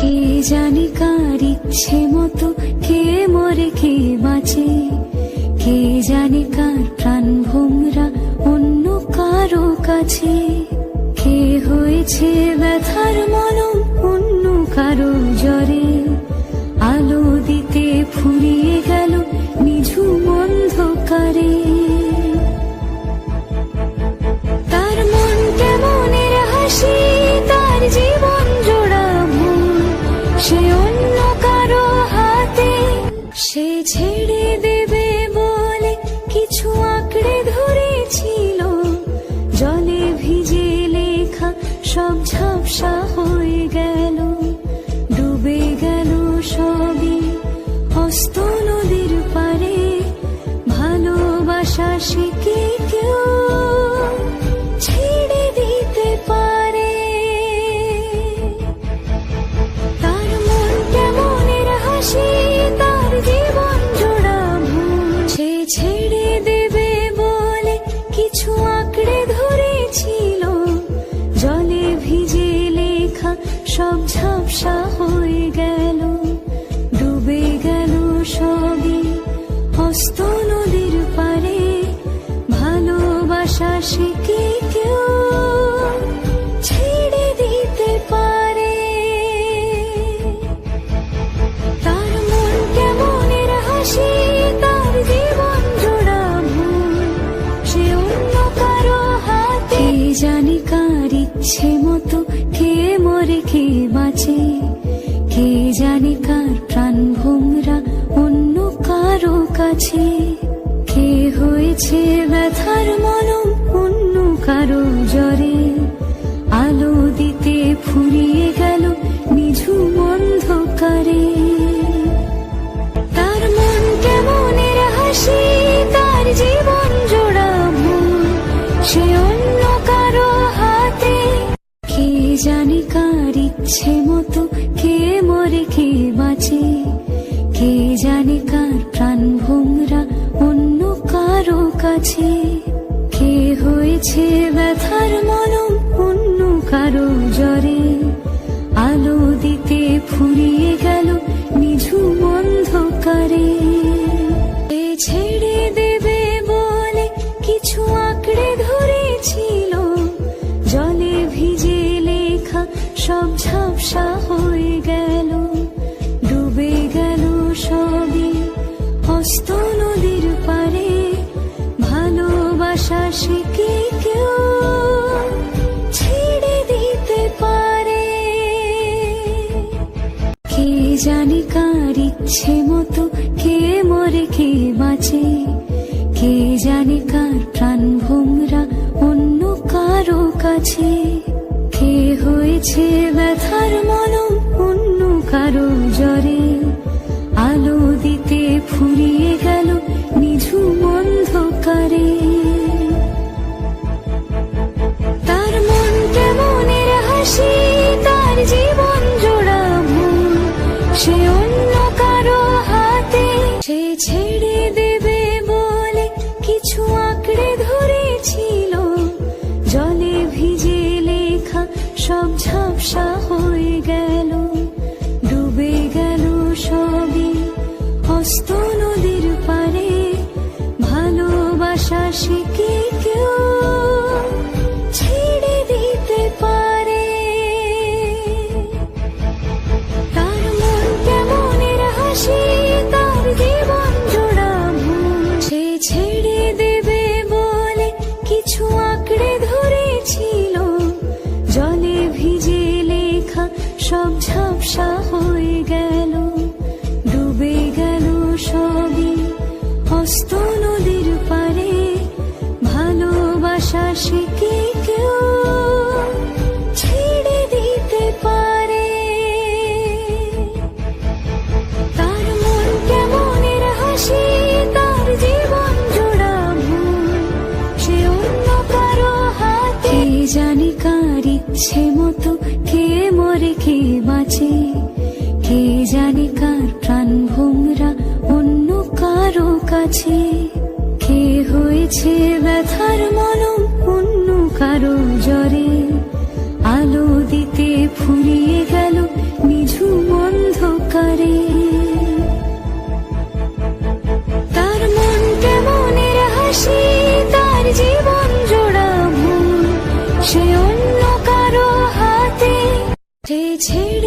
কে জানে কার ইচ্ছে মতো কে মরে কে বাঁচে, কে জানে কার প্রাণ ভোমরা অন্য কারো কাছে, কে হয়েছে ব্যথার মলম অন্য কারো জ্বরে, আলো দিতে ফুরিয়ে গেল নিঝুম অন্ধকারে। তার মন কেমনের হাসি, তার জীবন জোড়া ভুল, সে অন্য কারো হাতে, সে ছেড়ে দেবে বলে কিছু আঁকড়ে ধরেছিল, জলে ভিজে লেখা সব ঝাপসা হয়ে গেল, ডুবে গেল সবই অস্ত নদীর পারে, ভালোবাসা সে কি কেউ ছেড়ে দিতে পারে? তার মন কেমনের হাসি, তার জীবন জোড়া ভুল, সে ছেড়ে দেবে বলে কিছু আঁকড়ে ধরেছিল, জলে ভিজে লেখা সব ঝাপসা হয়ে গেল, ডুবে গেল সবই অস্ত নদীর পারে, ভালোবাসা সে কি কেউ ছেড়ে দিতে পারে? তার মন কেমনের হাসি, তার জীবন জোড়া ভুল, সে অন্য কারো হাতে, কে জানে কার ইচ্ছে মতো কে মরে কে বাঁচে, কে জানে কার প্রাণ ভোমরা অন্য কারো কাছে, কে হয়েছে ব্যথার মলম অন্য কারো জ্বরে, আলো দিতে ফুরিয়ে গেল নিঝুম অন্ধকারে। তার মন কেমনের হাসি, তার জীবন জোড়া ভুল, সে অন্য কারো হাতে, কে জানে কার ইচ্ছে মতো কে মরে কে বাঁচে, কে জানে কার প্রাণ ভোমরা অন্য কারো কাছে, কে হয়েছে ব্যথার মলম অন্য কারো জ্বরে, আলো দিতে ফুরিয়ে গেল নিঝুম অন্ধকারে। সে ছেড়ে দেবে বলে কিছু আঁকড়ে ধরেছিল, জলে ভিজে লেখা সব ঝাপসা হয়ে গেল, ডুবে গেল সবই অস্ত নদীর পারে, ভালোবাসা সে কি কেউ ছেড়ে দিতে পারে? কে জানে কার ইচ্ছে মতো কে মরে কে বাঁচে, কে জানে কার প্রাণ ভোমরা অন্য কারো কাছে, কে হয়েছে ব্যথার মলম অন্য কারো জ্বরে, আলো দিতে ফুরিয়ে গেল নিঝুম অন্ধকারে। তার মন কেমনের হাসি, তার জীবন জোড়া ভুল, সে অন্য কারো হাতে, সে ছেড়ে দেবে বলে কিছু আঁকড়ে ধরেছিল, জলে ভিজে লেখা সব ঝাপসা হয়ে গেল, ডুবে গেল সবই অস্ত নদীর পারে, ভালোবাসা সে কি কেউ ছেড়ে দিতে পারে? তার মন কেমনের হাসি, তার জীবন জোড়া ভুল, সে ছেড়ে দেবে বলে কিছু আঁকড়ে ধরেছিল, জলে ভিজে লেখা সব ঝাপসা হয়ে গেল, ডুবে গেল সবই অস্ত নদীর পারে, ভালোবাসা সে কি কেউ ছেড়ে দিতে পারে? তার মন কেমনের হাসি, তার জীবন জোড়া ভুল, সে অন্য কারো হাতে, কে জানে কার ইচ্ছে মতো কে মরে কে বাঁচে, কে জানে কার প্রাণ ভোমরা অন্য কারো কাছে, কে হয়েছে ব্যথার মলম অন্য কারো জ্বরে, আলো দিতে ফুরিয়ে গেল নিঝুম ছেড়ে